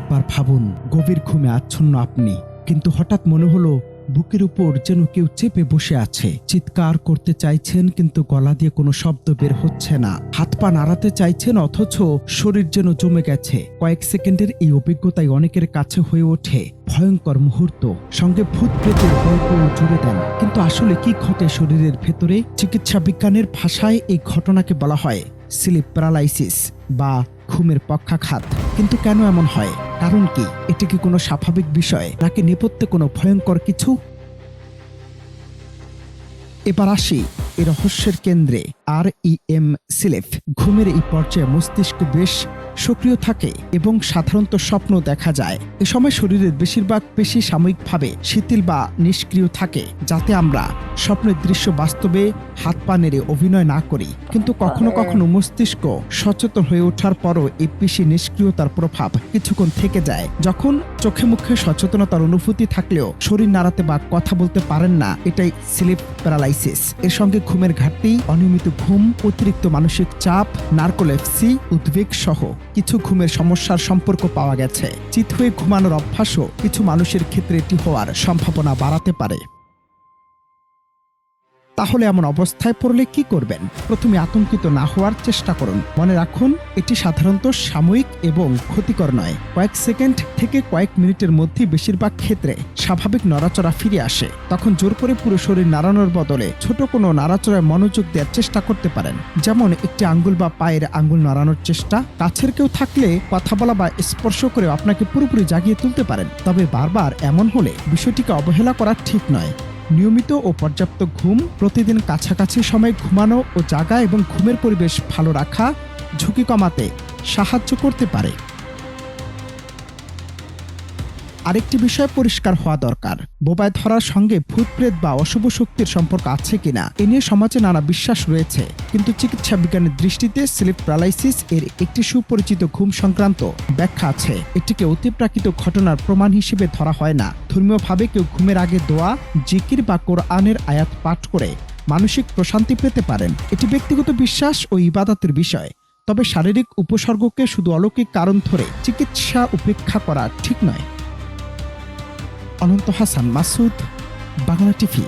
একবার ভাবুন, গভীর ঘুমে আচ্ছন্ন আপনি, কিন্তু হঠাৎ মনে হলো বুকের উপর যেন কেউ চেপে বসে আছে। চিৎকার করতে চাইছেন কিন্তু গলা দিয়ে কোনো শব্দ বের হচ্ছে না। হাত পা নাড়াতে চাইছেন অথচ শরীর যেন জমে গেছে। কয়েক সেকেন্ডের এই অভিজ্ঞতায় অনেকের কাছে হয়ে ওঠে ভয়ঙ্কর মুহূর্ত, সঙ্গে ভূত প্রেতের গল্পও জুড়ে দেন। কিন্তু আসলে কি ঘটে শরীরের ভেতরে? চিকিৎসা বিজ্ঞানের ভাষায় এই ঘটনাকে বলা হয় স্লিপ প্যারালাইসিস বা ঘুমের পক্ষাঘাত। কিন্তু কেন এমন হয়? কারণ কি? এটি কি কোনো স্বাভাবিক বিষয় নাকি নেপথ্যে কোনো ভয়ঙ্কর কিছু? এবার আসি এই রহস্যের কেন্দ্রে। REM স্লিপ ঘুমের এই পর্যায়ে মস্তিষ্ক বেশ সক্রিয় থাকে এবং সাধারণত স্বপ্ন দেখা যায়। এ সময় শরীরের বেশিরভাগ পেশি সাময়িকভাবে শিথিল বা নিষ্ক্রিয় থাকে, যাতে আমরা স্বপ্নের দৃশ্য বাস্তবে হাত পা নেড়ে অভিনয় না করি। কিন্তু কখনো কখনো মস্তিষ্ক সচেতন হয়ে ওঠার পরও এই পেশি নিষ্ক্রিয়তার প্রভাব কিছুক্ষণ থেকে যায়। যখন চোখে মুখে সচেতনতার অনুভূতি থাকলেও শরীর নাড়াতে বা কথা বলতে পারেন না, এটাই স্লিপ প্যারালাইসিস। এর সঙ্গে ঘুমের ঘাটতি, অনিয়মিত ঘুম, অতিরিক্ত মানসিক চাপ, নার্কোলেপসি, উদ্বেগ সহ কিছু ঘুমের সমস্যার সম্পর্ক পাওয়া গেছে। চিত হয়ে ঘুমানোর অভ্যাসও কিছু মানুষের ক্ষেত্রে এটি হওয়ার সম্ভাবনা বাড়াতে পারে। তাহলে এমন অবস্থায় পড়লে কি করবেন? প্রথমে আতঙ্কিত না হওয়ার চেষ্টা করুন। মনে রাখুন, এটি সাধারণত সাময়িক এবং ক্ষতিকর নয়। কয়েক সেকেন্ড থেকে কয়েক মিনিটের মধ্যে বেশিরভাগ ক্ষেত্রে স্বাভাবিক নড়াচড়া ফিরে আসে। তখন জোর করে পুরো শরীর নাড়ানোর বদলে ছোট কোনো নাড়াচড়ায় মনোযোগ দেওয়ার চেষ্টা করতে পারেন। যেমন একটি আঙ্গুল বা পায়ের আঙ্গুল নাড়ানোর চেষ্টা। কাছের কেউ থাকলে কথা বলা বা স্পর্শ করে আপনাকে পুরোপুরি জাগিয়ে তুলতে পারেন। তবে বারবার এমন হলে বিষয়টিকে অবহেলা করা ঠিক নয়। নিয়মিত ও পর্যাপ্ত ঘুম, প্রতিদিন কাছাকাছি সময় ঘুমানো ও জাগা এবং ঘুমের পরিবেশ ভালো রাখা ঝুঁকি কমাতে সাহায্য করতে পারে। আরেকটি বিষয় পরিষ্কার হওয়া দরকার, বোবায় ধরার সঙ্গে ভূতপ্রেত বা অশুভ শক্তির সম্পর্ক আছে কিনা এ নিয়ে সমাজে নানা বিশ্বাস রয়েছে। কিন্তু চিকিৎসা বিজ্ঞানের দৃষ্টিতে স্লিপ প্যারালাইসিস এর একটি সুপরিচিত ঘুম সংক্রান্ত ব্যাখ্যা আছে। এটিকে অতিপ্রাকৃত ঘটনার প্রমাণ হিসেবে ধরা হয় না। ধর্মীয়ভাবে কেউ ঘুমের আগে দোয়া, জিকির বা কোরআনের আয়াত পাঠ করে মানসিক প্রশান্তি পেতে পারেন। এটি ব্যক্তিগত বিশ্বাস ও ইবাদতের বিষয়। তবে শারীরিক উপসর্গকে শুধু অলৌকিক কারণ ধরে চিকিৎসা উপেক্ষা করা ঠিক নয়। অনন্ত হাসান মাসুদ, বাংলা টিভি।